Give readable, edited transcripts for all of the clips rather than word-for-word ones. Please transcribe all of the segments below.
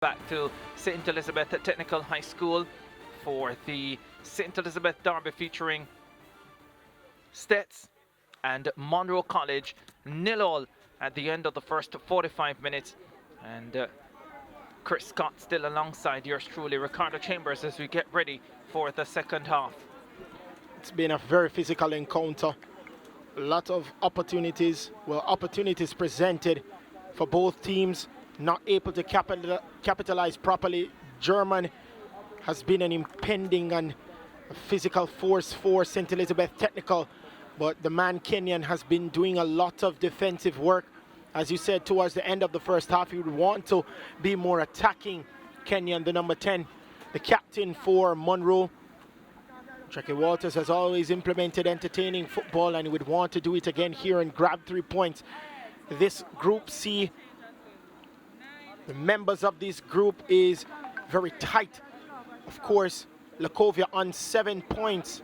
Back to St. Elizabeth Technical High School for the St. Elizabeth Derby featuring STETHS and MUNRO College. 0-0 at the end of the first 45 minutes. And Chris Scott still alongside yours truly, Ricardo Chambers, as we get ready for the second half. It's been a very physical encounter. A lot of opportunities presented for both teams, not able to capitalize properly. German has been an impending and physical force for St. Elizabeth Technical, but the man Kenyan has been doing a lot of defensive work. As you said, towards the end of the first half, he would want to be more attacking. Kenyan, the number 10, the captain for MUNRO. Jackie Walters has always implemented entertaining football, and he would want to do it again here and grab 3 points. This Group C, the members of this group is very tight. Of course, Lakovia on 7 points.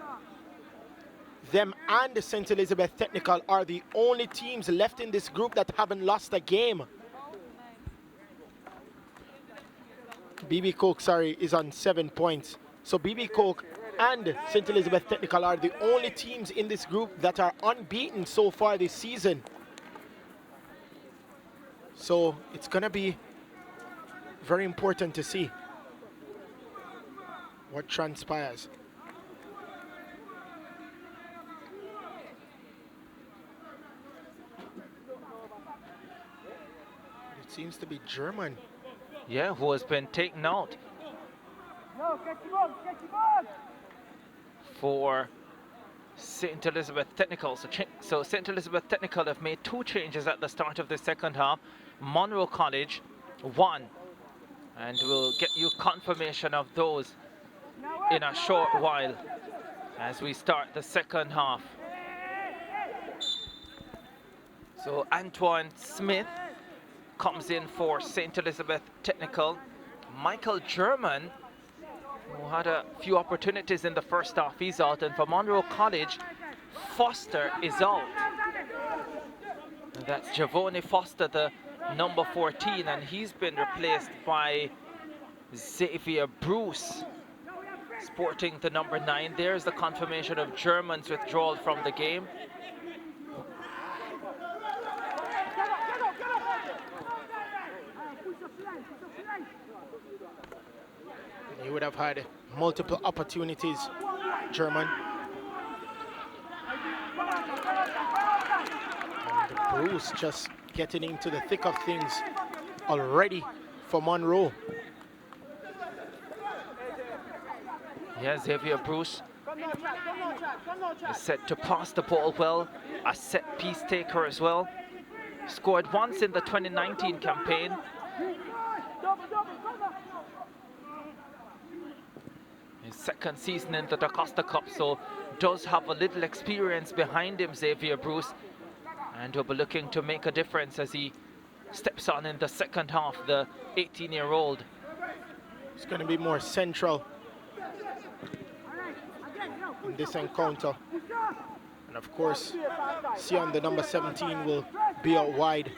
Them and the St. Elizabeth Technical are the only teams left in this group that haven't lost a game. BB Coke, is on 7 points. So BB Coke and St. Elizabeth Technical are the only teams in this group that are unbeaten so far this season. So it's going to be very important to see what transpires. It seems to be German. Yeah, who has been taken out for St. Elizabeth Technical. So St. Elizabeth Technical have made 2 changes at the start of the second half. MUNRO College 1, and we'll get you confirmation of those in a short while as we start the second half. So Antoine Smith comes in for St. Elizabeth Technical. Michael German, who had a few opportunities in the first half, he's out. And for MUNRO College, Foster is out. And that's Javoni Foster, the number 14, and he's been replaced by Xavier Bruce, sporting the number 9. There's the confirmation of German's withdrawal from the game. He would have had multiple opportunities, German. And Bruce just getting into the thick of things already for MUNRO. Yeah, Xavier Bruce is set to pass the ball well, a set piece taker as well. Scored once in the 2019 campaign. His second season in the DCup, so does have a little experience behind him, Xavier Bruce, and will be looking to make a difference as he steps on in the second half, the 18-year-old. It's going to be more central in this encounter. And of course, Sion, the number 17, will be out wide.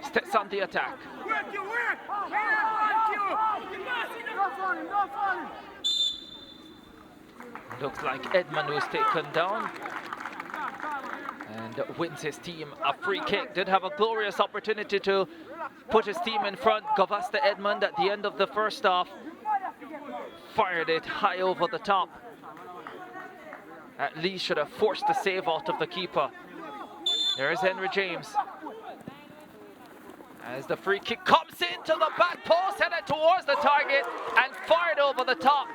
STETHS on the attack. Looks like Edmund, who's taken down and wins his team a free kick. Did have a glorious opportunity to put his team in front. Govasta Edmund at the end of the first half fired it high over the top. At least should have forced the save out of the keeper. There's Henry James as the free kick comes into the back post, headed towards the target and fired over the top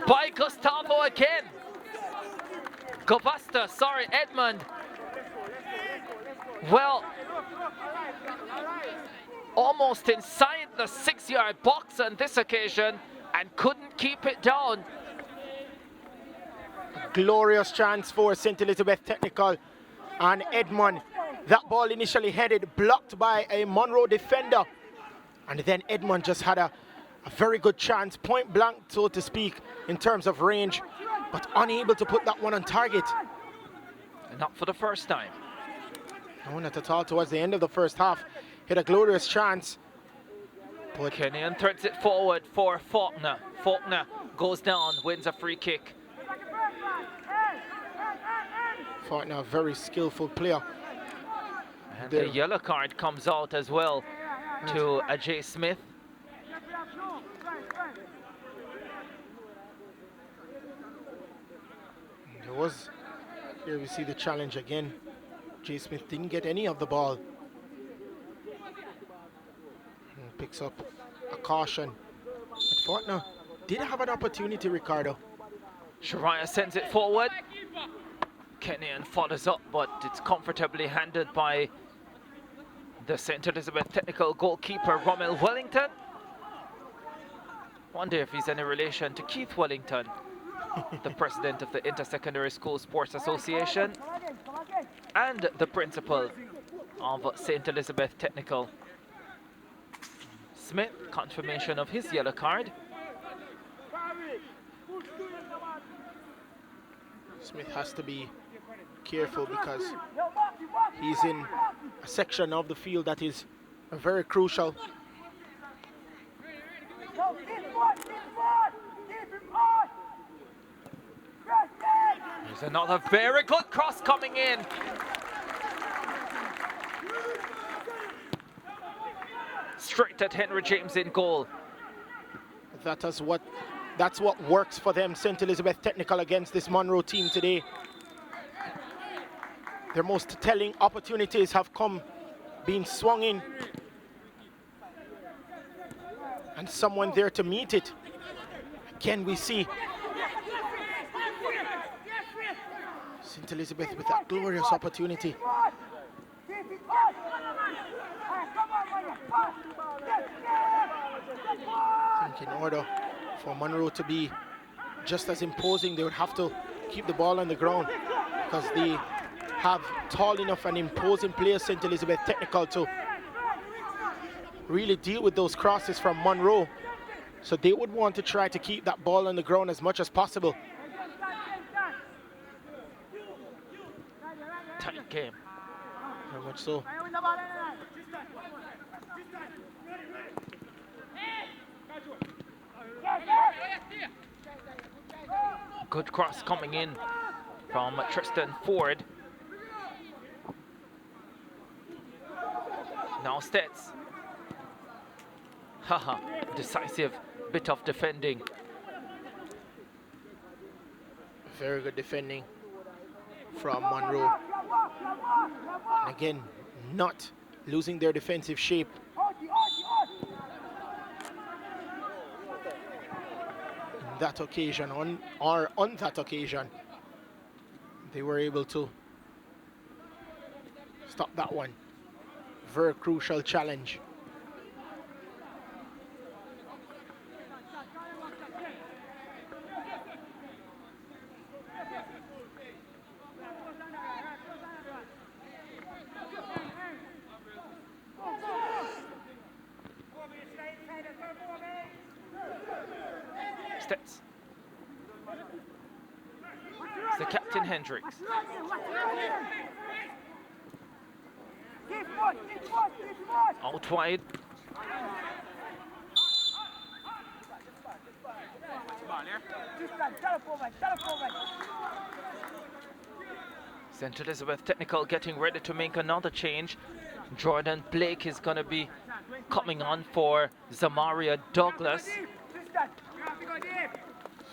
by Gustavo again. Edmund. Well, almost inside the 6-yard box on this occasion and couldn't keep it down. Glorious chance for St. Elizabeth Technical, and Edmund, that ball initially headed, blocked by a MUNRO defender, and then Edmund just had a very good chance, point blank so to speak, in terms of range, but unable to put that one on target. Not for the first time. No, not at all. Towards the end of the first half, hit a glorious chance. But Kenyon threads it forward for Faulkner. Faulkner goes down, wins a free kick. Faulkner, a very skillful player. And the yellow card comes out as well to Ajay Smith. There was, here we see the challenge again. Jay Smith didn't get any of the ball. And picks up a caution. But Faulkner did have an opportunity, Ricardo. Shariah sends it forward. Kenyon follows up, but it's comfortably handled by the St. Elizabeth Technical goalkeeper, Rommel Wellington. Wonder if he's any relation to Keith Wellington, the president of the Intersecondary School Sports Association and the principal of St. Elizabeth Technical. Smith, confirmation of his yellow card. Smith has to be careful because he's in a section of the field that is very crucial. There's another very good cross coming in. Straight at Henry James in goal. That's what works for them, St. Elizabeth Technical, against this MUNRO team today. Their most telling opportunities have been swung in. And someone there to meet it. Again, we see St. Elizabeth with that glorious opportunity. I think in order for MUNRO to be just as imposing, they would have to keep the ball on the ground, because they have tall enough and imposing players, St. Elizabeth Technical, to really deal with those crosses from MUNRO. So they would want to try to keep that ball on the ground as much as possible. Tight game. Very much so. Good cross coming in from Tristan Ford. Now STETHS. Haha, decisive bit of defending. Very good defending from MUNRO. And again, not losing their defensive shape. In that occasion, on that occasion, they were able to stop that one. Very crucial challenge. STETHS. It's the captain Hendricks. Out wide. St. Elizabeth Technical getting ready to make another change. Jordan Blake is going to be coming on for Zamaria Douglas.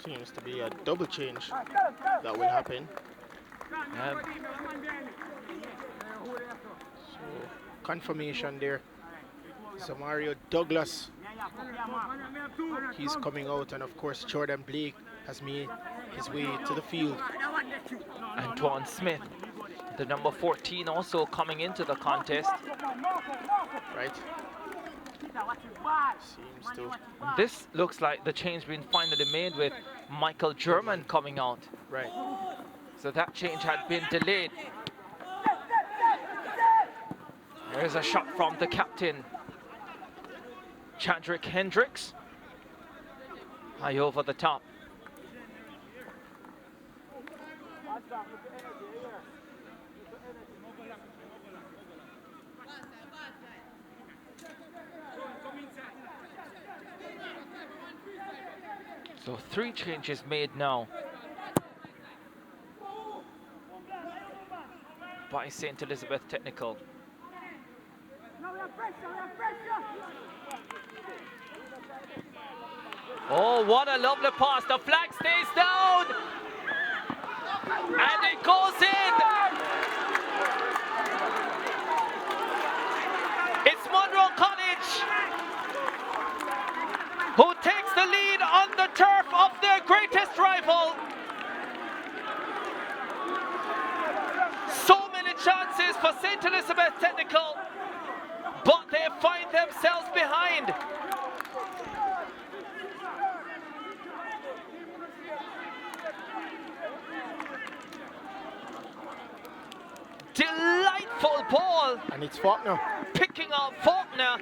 Seems to be a double change that will happen. So, confirmation there. Zamaria Douglas, he's coming out, and of course Jordan Blake has made his way to the field. Antoine Smith, the number 14, also coming into the contest. Right. Seems to. This looks like the change being finally made with Michael German coming out. Right. So that change had been delayed. There's a shot from the captain, Chadrick Hendricks. High over the top. So 3 changes made now by St. Elizabeth Technical. Oh, what a lovely pass. The flag stays down. And it goes in. It's MUNRO College who takes the lead on the turf of their greatest rival. So many chances for St. Elizabeth Technical, but they find themselves behind. Delightful ball. And it's Faulkner. Picking up Faulkner.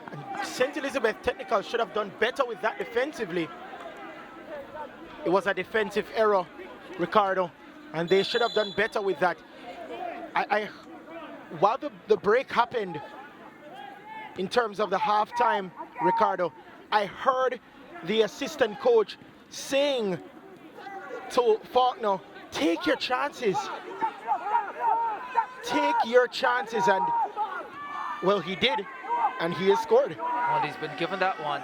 And St. Elizabeth Technical should have done better with that defensively. It was a defensive error, Ricardo, and they should have done better with that. While the break happened, in terms of the halftime, Ricardo, I heard the assistant coach saying to Faulkner, take your chances. Take your chances, and well, he did, and he has scored. Well, he's been given that one.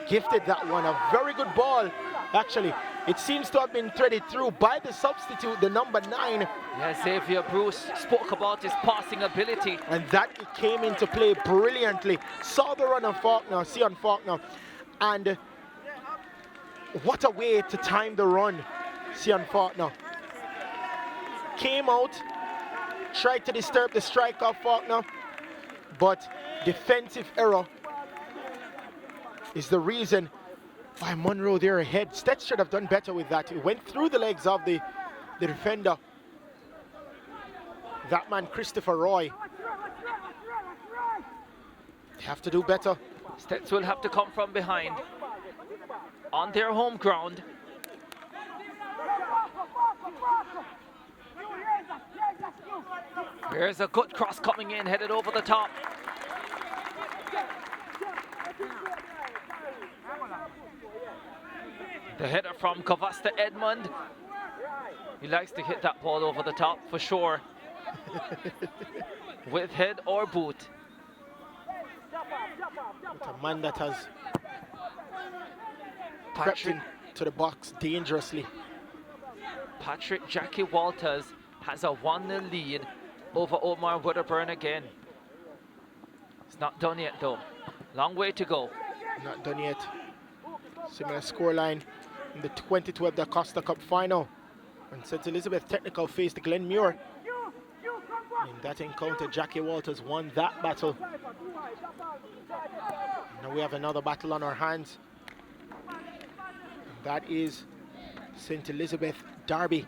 Gifted that one, a very good ball. Actually, it seems to have been threaded through by the substitute, the number 9. Yeah, Xavier Bruce spoke about his passing ability. And that it came into play brilliantly. Saw the run of Faulkner, Sion Faulkner, and what a way to time the run, Sion Faulkner. Came out, tried to disturb the strike of Faulkner, but defensive error is the reason why MUNRO they're ahead. STETHS should have done better with that. It went through the legs of the defender. That man, Christopher Roy. They have to do better. STETHS will have to come from behind on their home ground. Here's a good cross coming in, headed over the top. The header from Covasta Edmund. He likes to hit that ball over the top for sure. With head or boot. It's a man that has crept Patrick, into the box dangerously. Patrick Jackie Walters has a 1-0 lead over Omar Wedderburn again. It's not done yet though. Long way to go. Not done yet. Similar scoreline in the 2012 DCup Cup final when St. Elizabeth Technical faced Glenmuir. In that encounter, Jackie Walters won that battle. Now we have another battle on our hands. And that is St. Elizabeth Derby.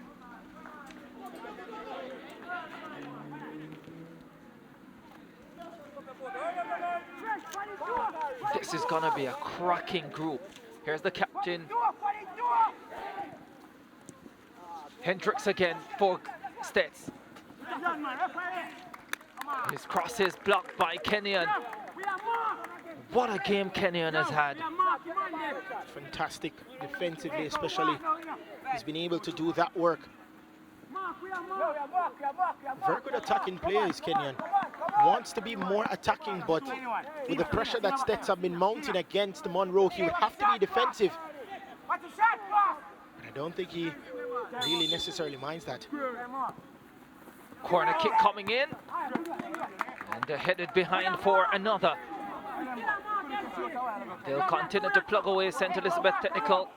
This is gonna be a cracking group. Here's the captain. Hendricks again for STETHS. His cross is blocked by Kenyon. What a game Kenyon has had. Fantastic defensively, especially. He's been able to do that work. Very good attacking player is Kenyon. Wants to be more attacking, but with the pressure that STETHS have been mounting against MUNRO, he would have to be defensive. And I don't think he really necessarily minds that. Corner kick coming in. And they're headed behind for another. They'll continue to plug away St. Elizabeth Technical.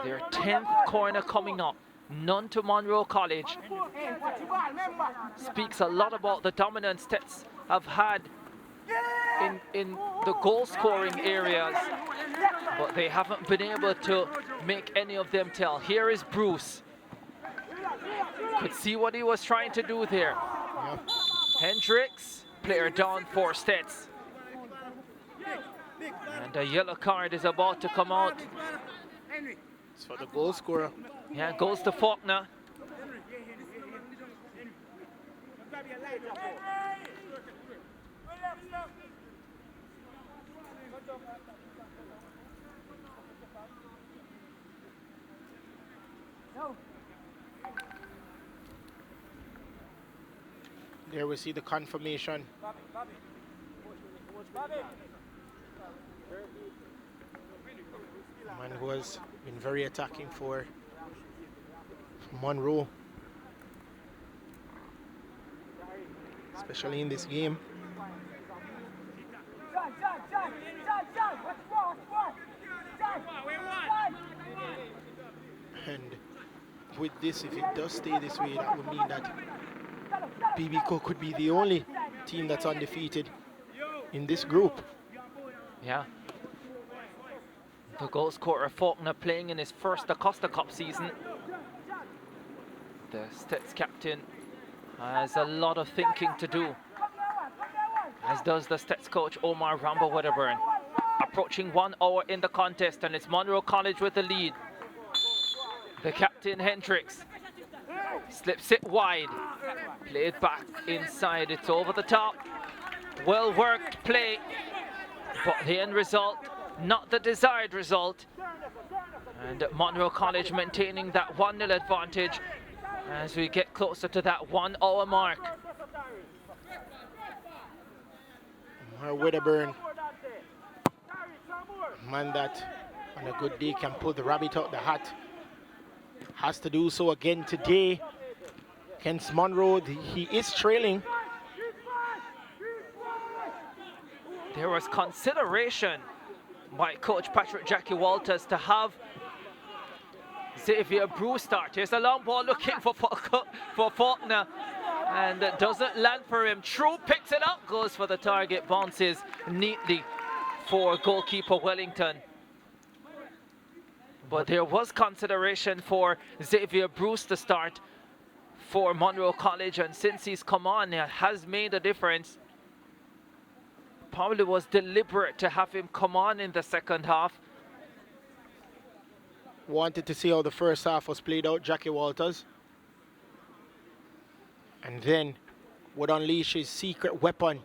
Their 10th corner coming up. None to MUNRO College. Speaks a lot about the dominance STETHS have had in the goal scoring areas, but they haven't been able to make any of them tell. Here is Bruce. Could see what he was trying to do there. Yep. Hendricks, player down for STETHS. And a yellow card is about to come out. It's for the goal scorer. Yeah, goes to Faulkner. There we see the confirmation. Man who has been very attacking for MUNRO, especially in this game. And with this, if it does stay this way, that would mean that BBCO could be the only team that's undefeated in this group. Yeah. The goal scorer Faulkner playing in his first Acosta Cup season. The STETHS captain has a lot of thinking to do, as does the STETHS coach Omar Rambo Wedderburn. Approaching 1 hour in the contest, and it's Monroe College with the lead. The captain Hendricks slips it wide, played back inside, it's over the top. Well worked play, but the end result, not the desired result. And Monroe College maintaining that 1-0 advantage as we get closer to that 1 hour mark. Wedderburn, man that on a good day can pull the rabbit out the hat, has to do so again today against Monroe. He is trailing. There was consideration by coach Patrick Jackie Walters to have Xavier Bruce start. Here's a long ball looking for Faulkner, and it doesn't land for him. True picks it up, goes for the target, bounces neatly for goalkeeper Wellington. But there was consideration for Xavier Bruce to start for Monroe College, and since he's come on, it has made a difference. Probably was deliberate to have him come on in the second half. Wanted to see how the first half was played out, Jackie Walters. And then would unleash his secret weapon.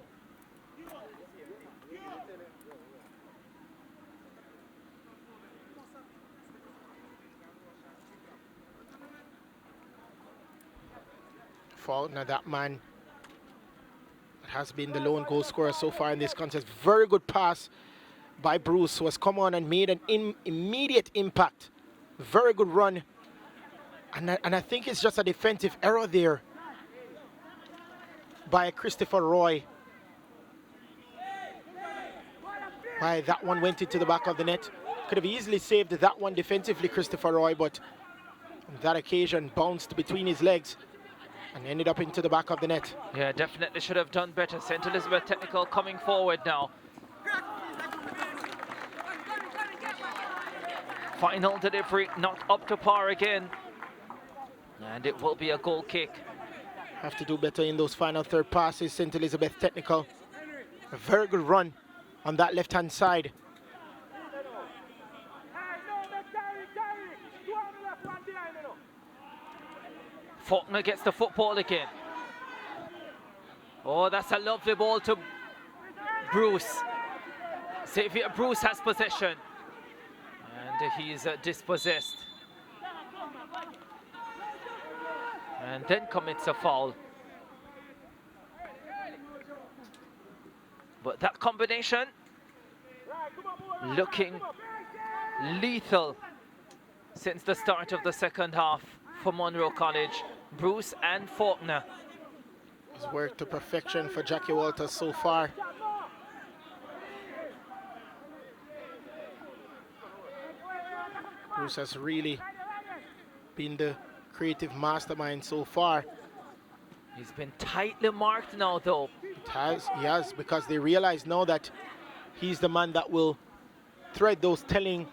Faulkner, that man has been the lone goal scorer so far in this contest. Very good pass by Bruce, who has come on and made an immediate impact. Very good run. And I think it's just a defensive error there by Christopher Roy. Why that one went into the back of the net. Could have easily saved that one defensively, Christopher Roy, but on that occasion bounced between his legs and ended up into the back of the net. Yeah, definitely should have done better. St. Elizabeth Technical coming forward now. Final delivery, not up to par again. And it will be a goal kick. Have to do better in those final third passes, St. Elizabeth Technical. A very good run on that left-hand side. Faulkner gets the football again. Oh, that's a lovely ball to Bruce. Xavier Bruce has possession. And he's dispossessed. And then commits a foul. But that combination looking lethal since the start of the second half for Monroe College. Bruce and Faulkner. It's worked to perfection for Jackie Walters so far. Bruce has really been the creative mastermind so far. He's been tightly marked now though. He has, because they realize now that he's the man that will thread those telling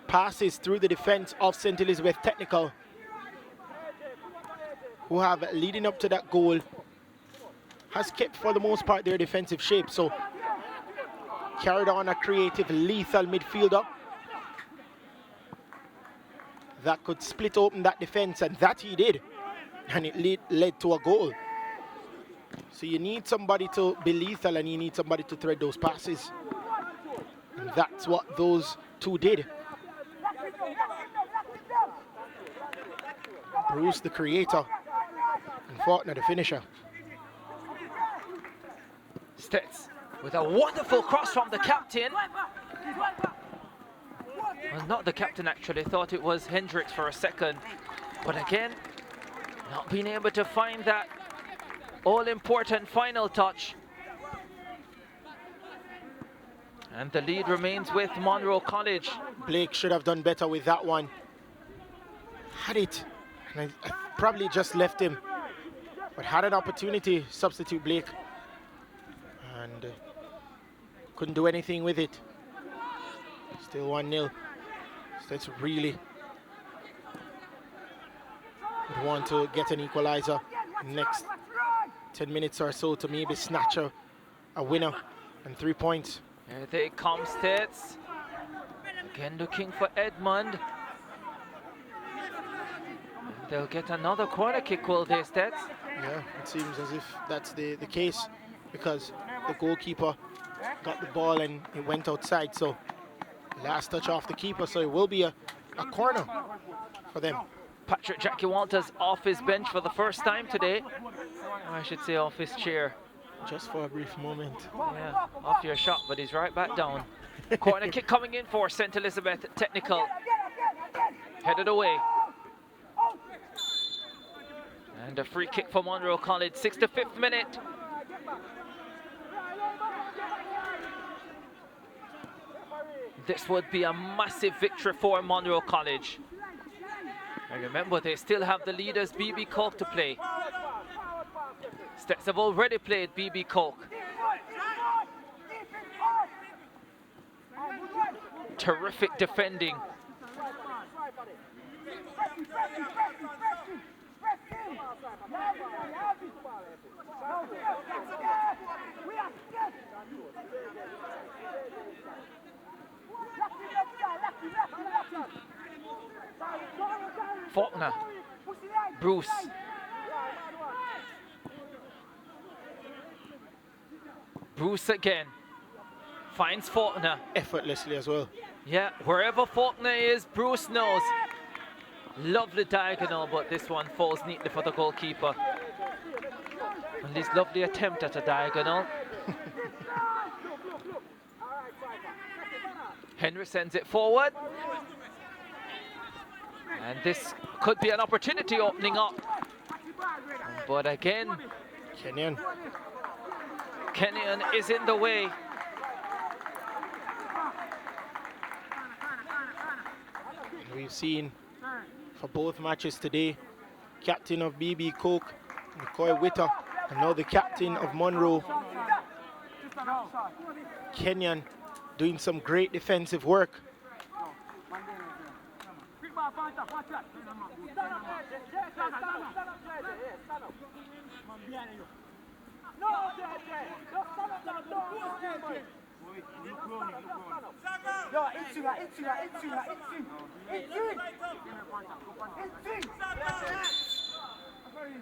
passes through the defense of St. Elizabeth Technical, who have, leading up to that goal, has kept for the most part their defensive shape. So carried on a creative, lethal midfielder that could split open that defense, and that he did, and it led to a goal. So you need somebody to be lethal, and you need somebody to thread those passes. And that's what those two did. Bruce, the creator, and Faulkner, the finisher. STETHS with a wonderful cross from the captain. Well, not the captain actually, thought it was Hendricks for a second. But again, not being able to find that all-important final touch. And the lead remains with MUNRO College. Blake should have done better with that one. Had it, and I probably just left him. But had an opportunity, substitute Blake. And couldn't do anything with it. Still 1-0. STETHS really would want to get an equalizer next 10 minutes or so to maybe snatch a winner and 3 points. Here they come, STETHS. Again looking for Edmund. And they'll get another corner kick, will they, STETHS? Yeah, it seems as if that's the case, because the goalkeeper got the ball and it went outside. So last touch off the keeper, so it will be a corner for them. Patrick Jackie Walters off his bench for the first time today. Or I should say off his chair. Just for a brief moment. Yeah, off your shot, but he's right back down. Corner kick coming in for St. Elizabeth Technical. Headed away. And a free kick for MUNRO College, 65th minute. This would be a massive victory for MUNRO College. And remember, they still have the leaders BB Coke to play. STETHS have already played BB Coke. Terrific defending. Faulkner, Bruce. Bruce again, finds Faulkner. Effortlessly as well. Yeah, wherever Faulkner is, Bruce knows. Lovely diagonal, but this one falls neatly for the goalkeeper. And this lovely attempt at a diagonal. Henry sends it forward. And this could be an opportunity opening up. But again, Kenyon is in the way. And we've seen for both matches today, captain of BB Coke, McCoy Witter, and now the captain of MUNRO, Kenyon, doing some great defensive work.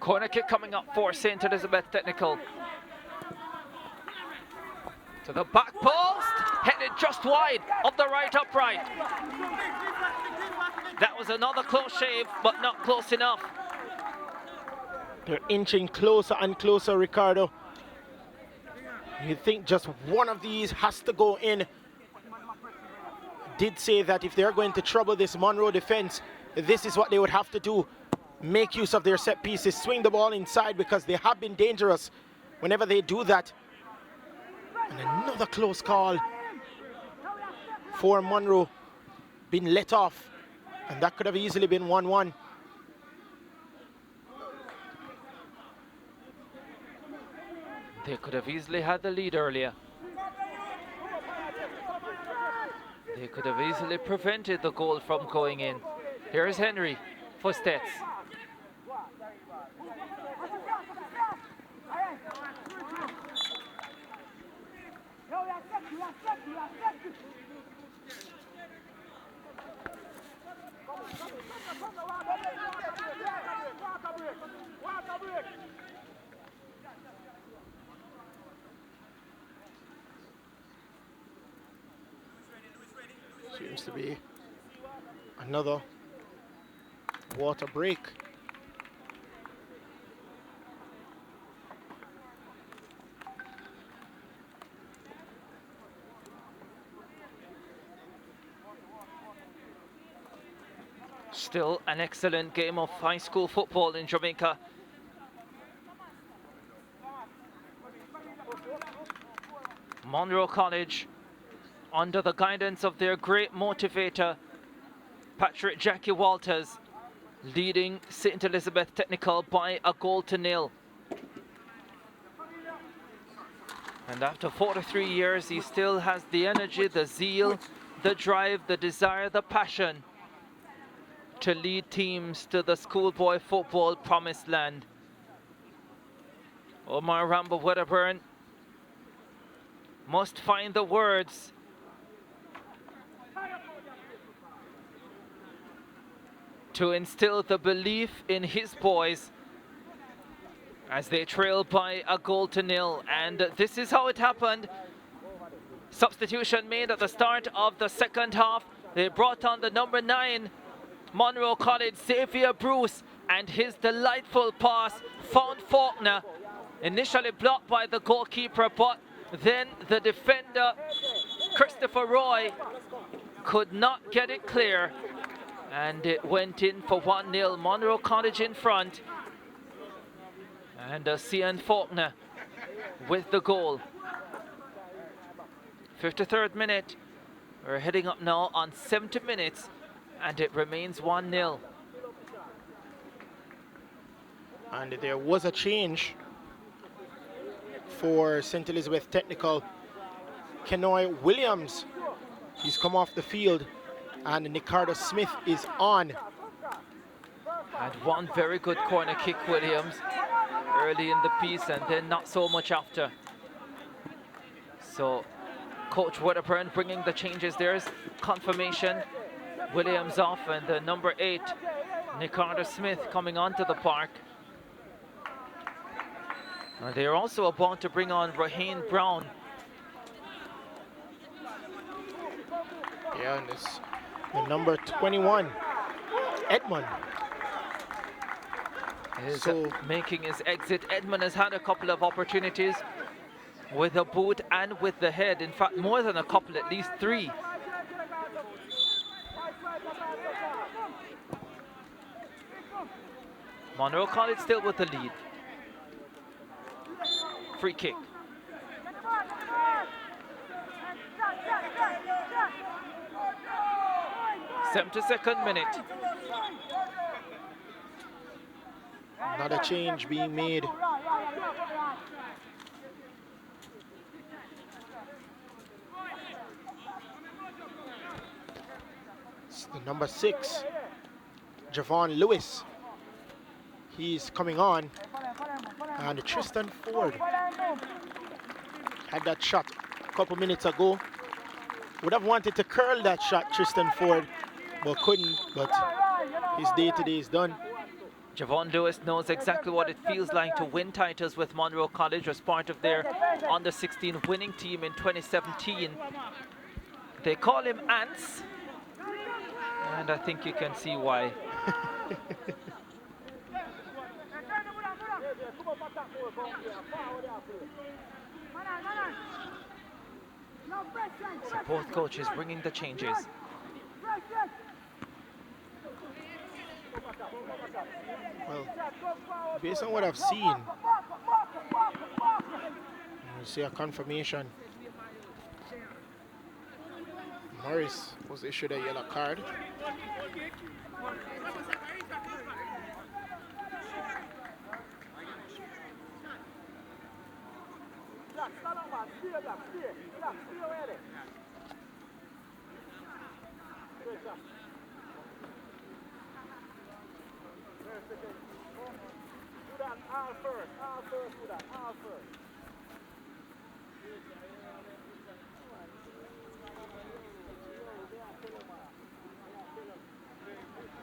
Corner kick coming up for St. Elizabeth Technical. To the back post, headed just wide of the right upright. That was another close shave, but not close enough. They're inching closer and closer, Ricardo. You think just one of these has to go in. Did say that if they're going to trouble this MUNRO defense, this is what they would have to do. Make use of their set pieces, swing the ball inside, because they have been dangerous whenever they do that. And another close call for MUNRO being let off. And that could have easily been 1-1. They could have easily had the lead earlier. They could have easily prevented the goal from going in. Here's Henry for STETHS. Seems to be another water break. Still an excellent game of high school football in Jamaica. MUNRO College, under the guidance of their great motivator, Patrick Jackie Walters, leading St. Elizabeth Technical by a 1-0. And after 43 years, he still has the energy, the zeal, the drive, the desire, the passion to lead teams to the schoolboy football promised land. Omar Rambo Wedderburn must find the words to instill the belief in his boys as they trail by a 0-0. And this is how it happened. Substitution made at the start of the second half. They brought on the number 9, MUNRO College, Xavier Bruce, and his delightful pass found Faulkner, initially blocked by the goalkeeper, but then the defender, Christopher Roy, could not get it clear, and it went in for 1-0. MUNRO College in front, and Cian Faulkner with the goal. 53rd minute. We're heading up now on 70 minutes, and it remains 1-0. And there was a change for St. Elizabeth Technical. Kenoy Williams, he's come off the field, and Nicardo Smith is on. Had one very good corner kick, Williams, early in the piece, and then not so much after. So Coach Wedderburn bringing the changes. There's confirmation. Williams off, and the number 8, Nicardo Smith, coming onto the park. They're also about to bring on Raheem Brown. Yeah, and this, the number 21, Edmund. Is making his exit. Edmund has had a couple of opportunities with the boot and with the head. In fact, more than a couple, at least 3. MUNRO College still with the lead. Free kick. '72nd minute. Another change being made. It's the number 6, Javon Lewis. He's coming on. And Tristan Ford had that shot a couple minutes ago. Would have wanted to curl that shot, Tristan Ford, but couldn't. But his day-to-day is done. Javon Lewis knows exactly what it feels like to win titles with MUNRO College, as part of their under-16 winning team in 2017. They call him Ants, and I think you can see why. So both coaches bringing the changes. Well, based on what I've seen, you see a confirmation. Morris was issued a yellow card.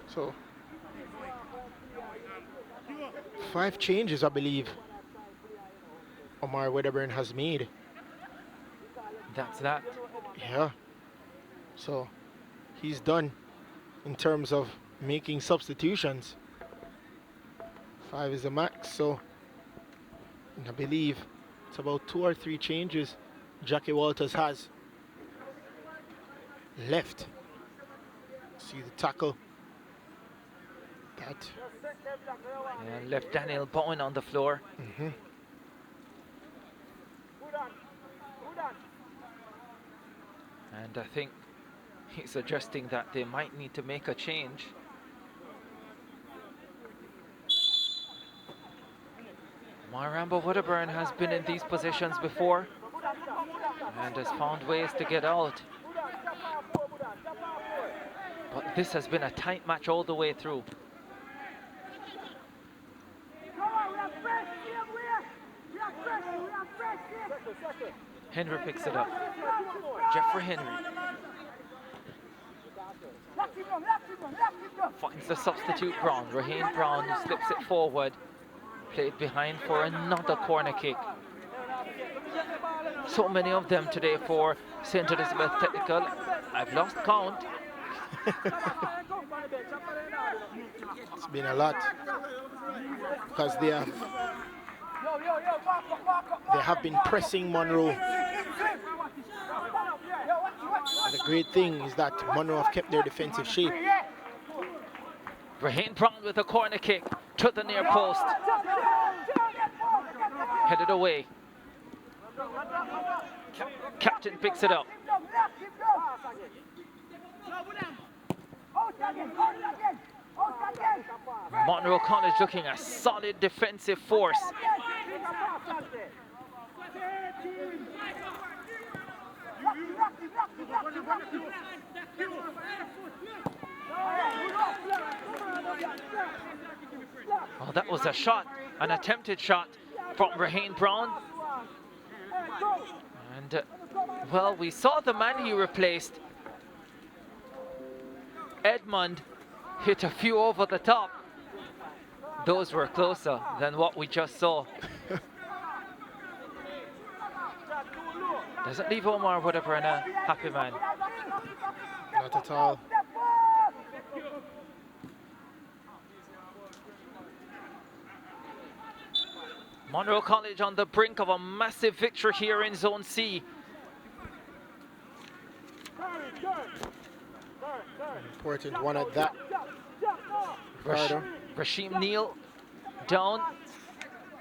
So 5 changes, I believe, Omar Wedderburn has made. That's that. Yeah. So he's done in terms of making substitutions. 5 is the max, so I believe it's about 2 or 3 changes Jackie Walters has left. See the tackle. That. And left Daniel Bowen on the floor. And I think he's suggesting that they might need to make a change. Maramba Woodburn has been in these positions before and has found ways to get out. But this has been a tight match all the way through. Henry picks it up. Jeffrey Henry finds the substitute Brown. Raheem Brown slips it forward. Played behind for another corner kick. So many of them today for St. Elizabeth Technical. I've lost count. It's been a lot because they have been pressing Munro. And the great thing is that Munro have kept their defensive shape. Raheem Brown with a corner kick to the near post. Headed away. Captain picks it up. Monroe College looking a solid defensive force. Oh, that was a shot, an attempted shot from Raheem Brown. And, well, we saw the man he replaced. Edmund hit a few over the top. Those were closer than what we just saw. Doesn't leave Omar Woodburn a happy man. Not at all. Monroe College on the brink of a massive victory here in Zone C. Important one at that. Rasheem Neal down.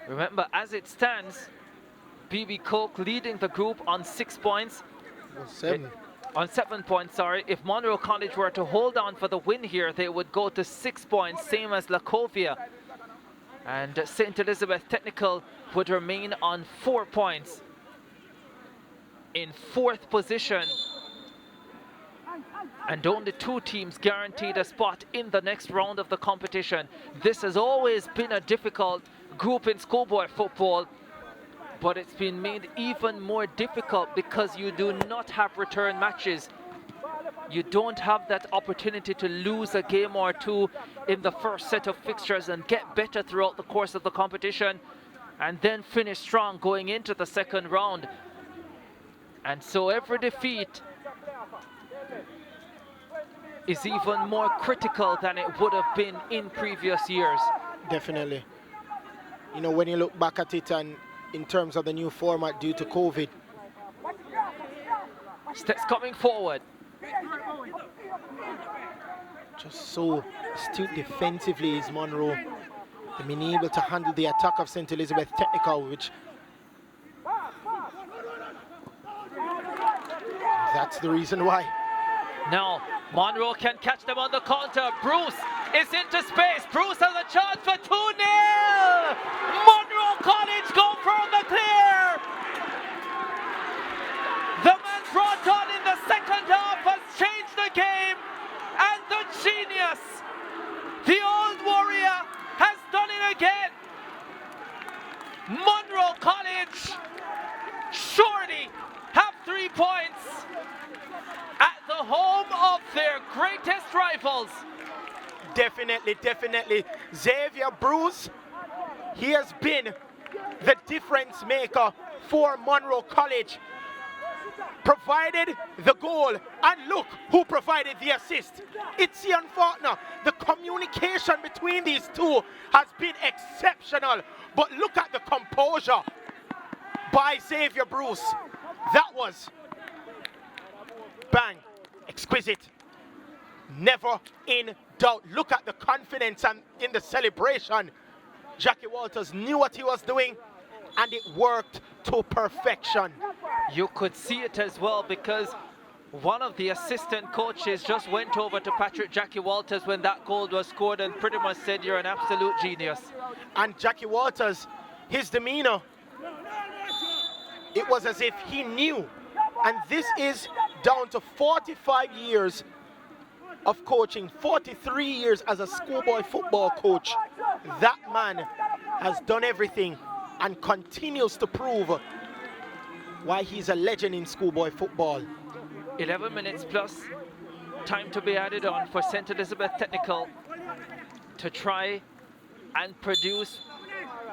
Remember, as it stands, BB Coke leading the group on 6 points. On 7 points, sorry. If Monroe College were to hold on for the win here, they would go to 6 points, same as Lacovia. And St. Elizabeth Technical would remain on 4 points. In 4th position. And only 2 teams guaranteed a spot in the next round of the competition. This has always been a difficult group in schoolboy football, but it's been made even more difficult because you do not have return matches. You don't have that opportunity to lose a game or 2 in the first set of fixtures and get better throughout the course of the competition and then finish strong going into the second round. And so every defeat is even more critical than it would have been in previous years. Definitely. You know, when you look back at it and in terms of the new format due to COVID. STETHS coming forward. Just so astute defensively is Monroe. They've been able to handle the attack of St. Elizabeth Technical, which that's the reason why. Now, Monroe can catch them on the counter. Bruce is into space. Bruce has a chance for 2-0. Monroe College go from the clear. The man brought on in the second half has changed the game. And the genius, the old warrior, has done it again. Monroe College surely have 3 points at the home of their greatest rivals. Definitely, definitely. Xavier Bruce, he has been the difference maker for Monroe College. provided the goal, and look who provided the assist. It's Ian Faulkner. The communication between these two has been exceptional, but look at the composure by Xavier Bruce. That was bang, exquisite, never in doubt. Look at the confidence and in the celebration. Jackie Walters knew what he was doing, and it worked to perfection. You could see it as well, because one of the assistant coaches just went over to Patrick Jackie Walters when that goal was scored and pretty much said, "You're an absolute genius." And Jackie Walters, his demeanor, it was as if he knew. And this is down to 45 years of coaching, 43 years as a schoolboy football coach. That man has done everything and continues to prove why he's a legend in schoolboy football. 11 minutes plus time to be added on for St. Elizabeth Technical to try and produce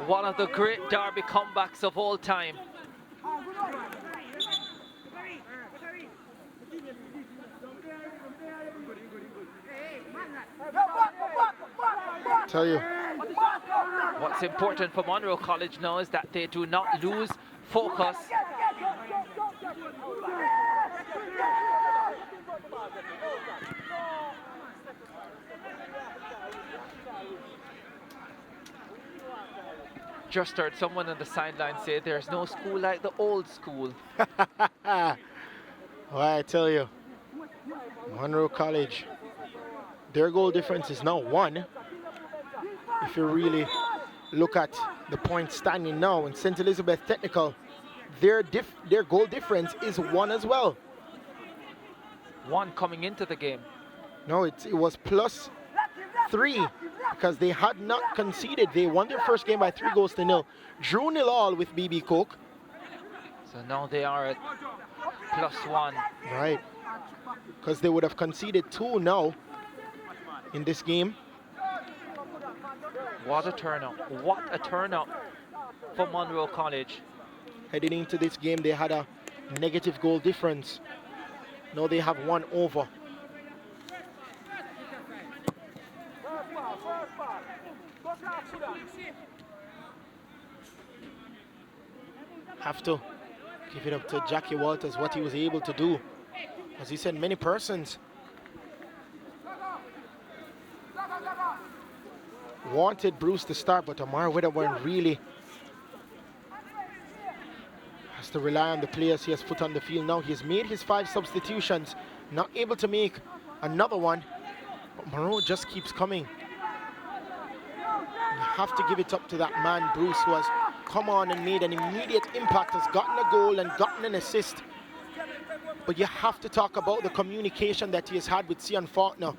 one of the great derby comebacks of all time. Tell you. What's important for MUNRO College now is that they do not lose focus. Just heard someone on the sideline say there's no school like the old school. Well, I tell you, MUNRO College, their goal difference is now 1. If you really look at the point standing now in St. Elizabeth Technical, their goal difference is 1 as well. 1 coming into the game. No, it was +3 because they had not conceded. They won their first game by 3-0, drew 0-0 with BB Cook. So now they are at +1. Right, because they would have conceded 2 now in this game. What a turnout. What a turnout for MUNRO College. Heading into this game, they had a negative goal difference. Now they have 1 over. Have to give it up to Jackie Walters, what he was able to do. As he said, many persons wanted Bruce to start, but Amar Wedderburn really has to rely on the players he has put on the field now. He's made his 5 substitutions, not able to make another one, but Monroe just keeps coming. You have to give it up to that man, Bruce, who has come on and made an immediate impact, has gotten a goal and gotten an assist. But you have to talk about the communication that he has had with Ian Faulkner.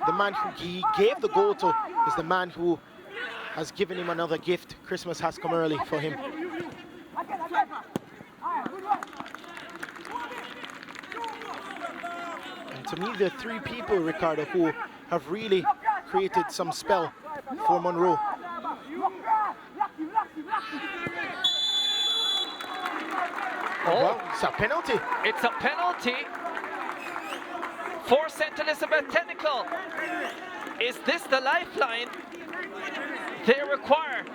The man who he gave the goal to is the man who has given him another gift. Christmas has come early for him. And to me, there are 3 people, Ricardo, who have really created some spell for Monroe. Oh, well, it's a penalty. It's a penalty for St. Elizabeth Technical. Is this the lifeline they require?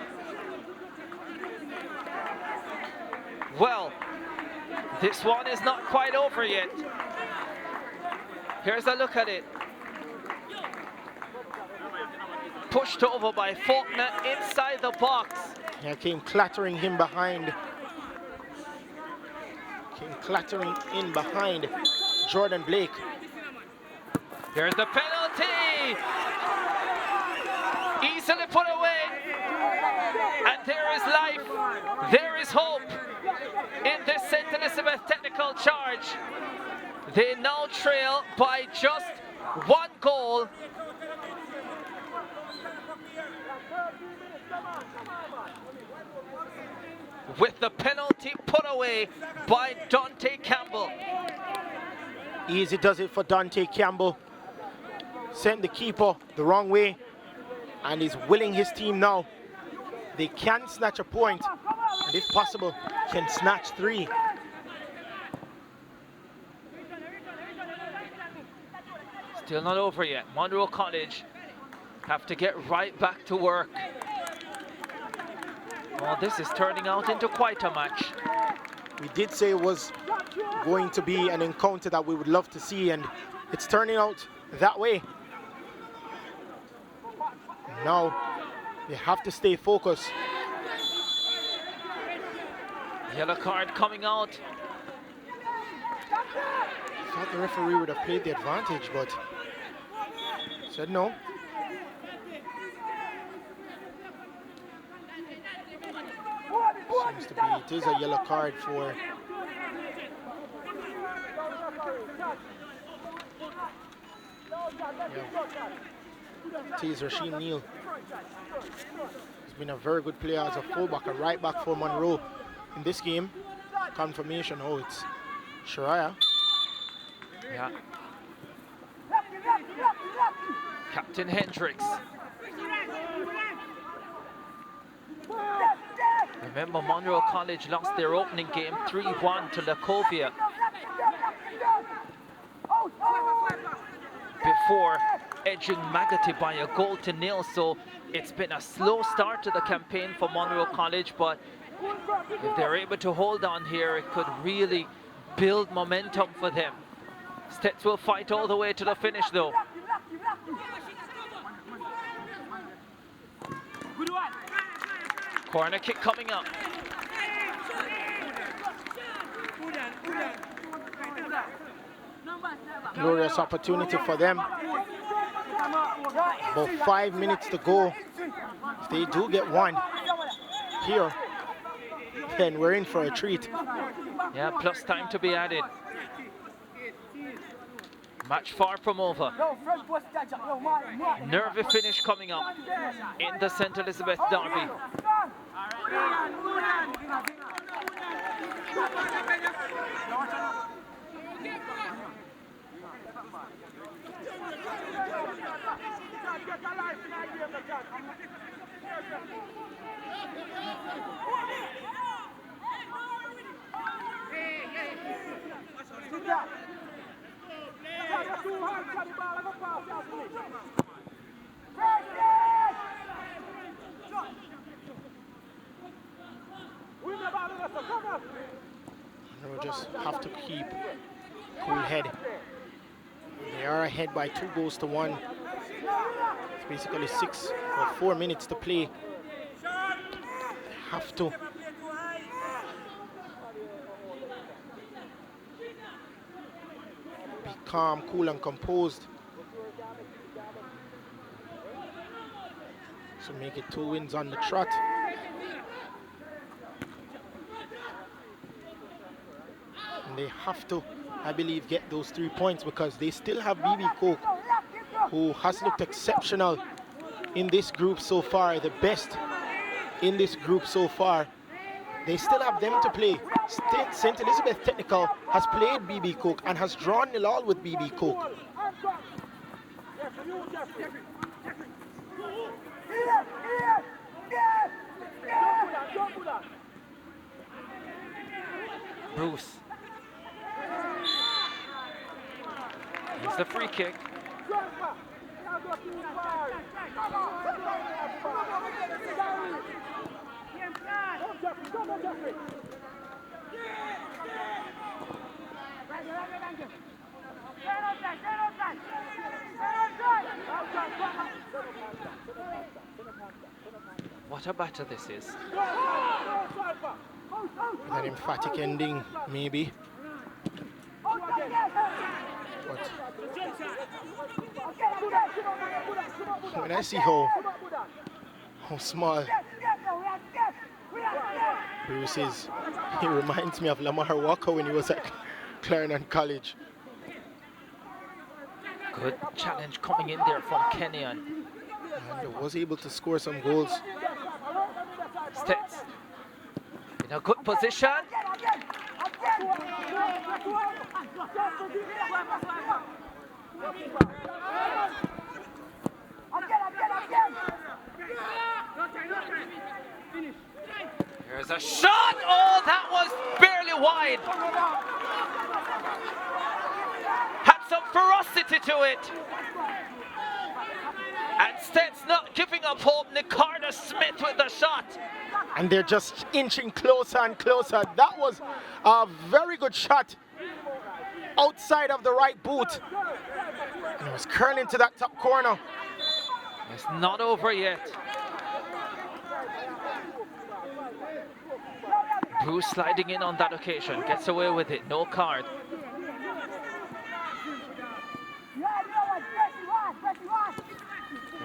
Well, this one is not quite over yet. Here's a look at it. Pushed over by Faulkner inside the box. Yeah, came clattering him behind. Came clattering in behind Jordan Blake. Here's the penalty. Easily put away. And there is life. There is hope in this St. Elizabeth Technical charge. They now trail by just 1 goal. With the penalty put away by Dante Campbell. Easy does it for Dante Campbell. Sent the keeper the wrong way, and he's willing his team now. They can snatch a point, and if possible, can snatch 3. Still not over yet. Monroe College have to get right back to work. Well, this is turning out into quite a match. We did say it was going to be an encounter that we would love to see, and it's turning out that way. Now, they have to stay focused. Yellow card coming out. I thought the referee would have played the advantage, but said no. Seems to be, it is a yellow card for Tees Rasheem Neal. He's been a very good player as a fullback, a right back for Monroe in this game. Confirmation, oh, it's Shariah. Yeah. Captain Hendricks. Remember, Monroe College lost their opening game 3-1 to Lacovia before edging Magotty by a goal to nil. So it's been a slow start to the campaign for Monroe College, but if they're able to hold on here, it could really build momentum for them. STETHS will fight all the way to the finish though. Corner kick coming up. Glorious opportunity for them. About 5 minutes to go. If they do get one here, then we're in for a treat. Yeah, plus time to be added. Match far from over. Nervy finish coming up in the St. Elizabeth derby. We'll just have to keep cool head. They are ahead by 2 goals to 1. It's basically 6 or 4 minutes to play. They have to be calm, cool, and composed. So make it 2 wins on the trot. And they have to, I believe, get those 3 points because they still have BB Coke, who has looked exceptional in this group so far, the best in this group so far. They still have them to play. St. Elizabeth Technical has played BB Coke and has drawn 0-0 with BB Coke. Bruce. Here's the free kick. What a batter this is. An emphatic ending, maybe. But when I see how small Bruce is, he reminds me of Lamar Walker when he was at Clarendon College. Good challenge coming in there from Kenyon. And was able to score some goals. STETHS in a good position. Here's a shot. Oh, that was barely wide. Had some ferocity to it. And STETHS not giving up hope. Nicardo Smith with the shot. And they're just inching closer and closer. That was a very good shot outside of the right boot. And it was curling to that top corner. It's not over yet. Bruce sliding in on that occasion. Gets away with it. No card.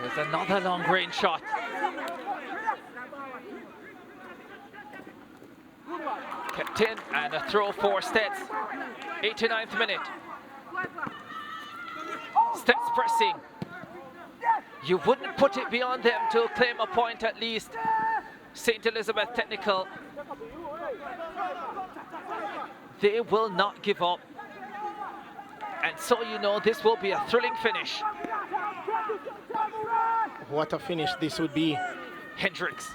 There's another long range shot. Kept in and a throw for STETHS. 89th minute. STETHS pressing. You wouldn't put it beyond them to claim a point at least. St. Elizabeth Technical. They will not give up. And so you know this will be a thrilling finish. What a finish this would be. Hendricks.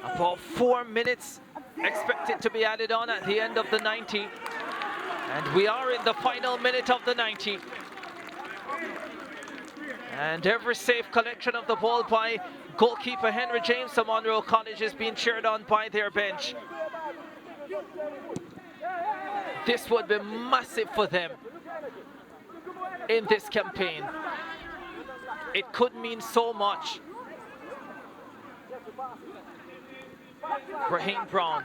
About 4 minutes expected to be added on at the end of the 90. And we are in the final minute of the 90. And every safe collection of the ball by goalkeeper Henry James of MUNRO College is being cheered on by their bench. This would be massive for them in this campaign. It could mean so much. Raheem Brown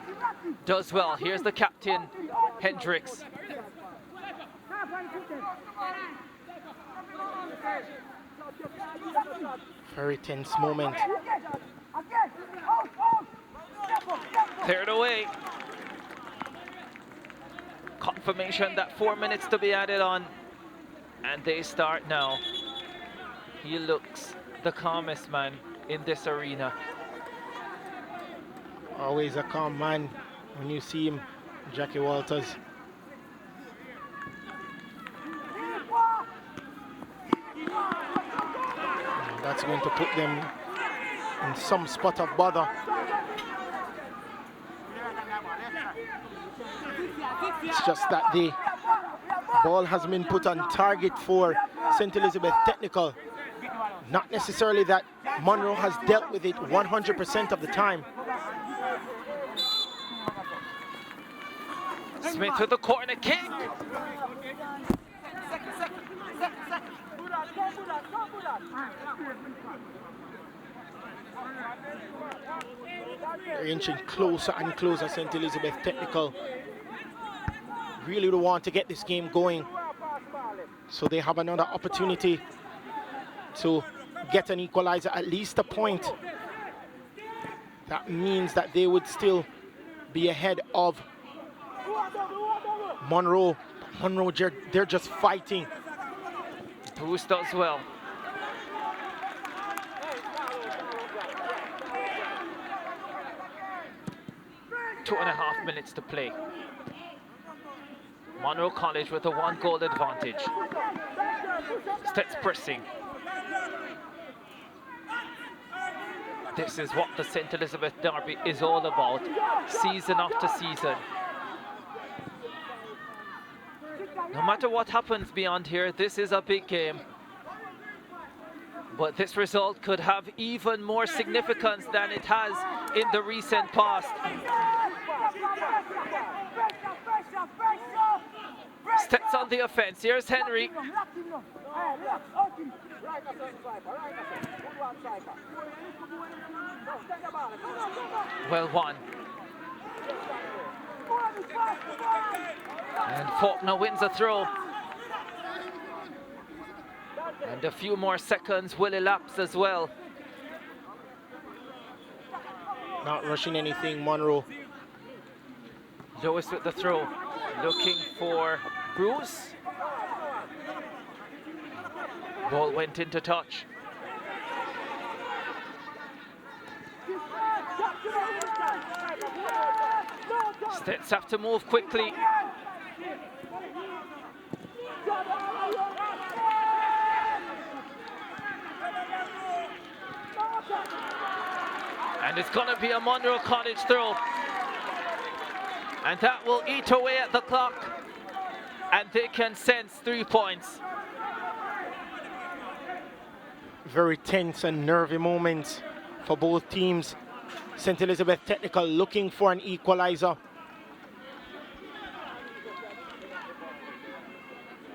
does well. Here's the captain, Hendricks. Very tense moment. Cleared away. Confirmation that 4 minutes to be added on. And they start now. He looks the calmest man in this arena. Always a calm man when you see him, Jackie Walters. And that's going to put them in some spot of bother. It's just that the ball has been put on target for St. Elizabeth Technical. Not necessarily that MUNRO has dealt with it 100% of the time. Smith with the corner kick. They're inching closer and closer, St. Elizabeth Technical. Really do want to get this game going, so they have another opportunity to get an equalizer, at least a point. That means that they would still be ahead of MUNRO. MUNRO, they're just fighting. Bruce does well. Two and a half minutes to play. MUNRO College with a 1-goal advantage. STETHS pressing. This is what the St. Elizabeth Derby is all about, season after season. No matter what happens beyond here, this is a big game. But this result could have even more significance than it has in the recent past. STETHS on the offense. Here's Henry. Well won. And Faulkner wins a throw. And a few more seconds will elapse as well. Not rushing anything, MUNRO. Lewis with the throw. Looking for Bruce. Ball went into touch. STETHS have to move quickly. And it's going to be a MUNRO College throw. And that will eat away at the clock. And they can sense 3 points. Very tense and nervy moments for both teams. St. Elizabeth Technical looking for an equalizer.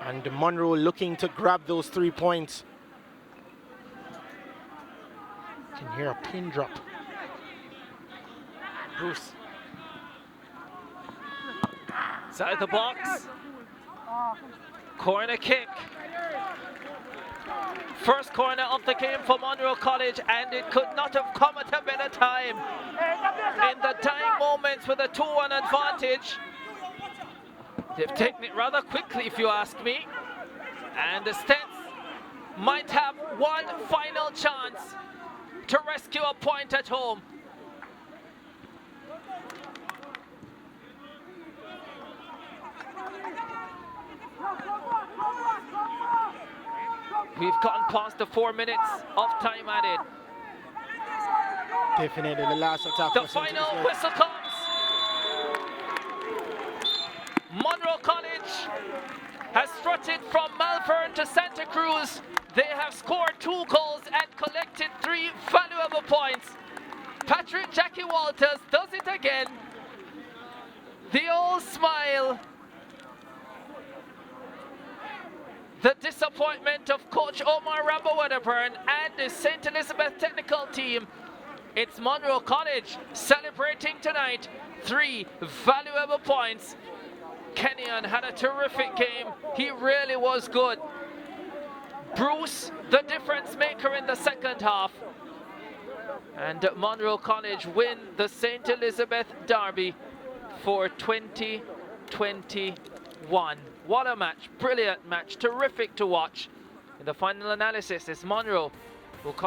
And MUNRO looking to grab those 3 points. You can hear a pin drop. Bruce. Inside the box. Corner kick. First corner of the game for MUNRO College, and it could not have come at a better time. In the dying moments with a 2-1 advantage. They've taken it rather quickly, if you ask me. And the STETHS might have one final chance to rescue a point at home. We've gotten past the 4 minutes of time added. Definitely the last attack. The final whistle comes. MUNRO College has strutted from Malvern to Santa Cruz. They have scored 2 goals and collected 3 valuable points. Patrick Jackie Walters does it again. The old smile. The disappointment of Coach Omar Rambo-Wedderburn and the St. Elizabeth technical team. It's MUNRO College celebrating tonight 3 valuable points. Kenyon had a terrific game. He really was good. Bruce, the difference maker in the second half. And MUNRO College win the St. Elizabeth Derby for 2021. What a match, brilliant match, terrific to watch. In the final analysis, it's MUNRO who comes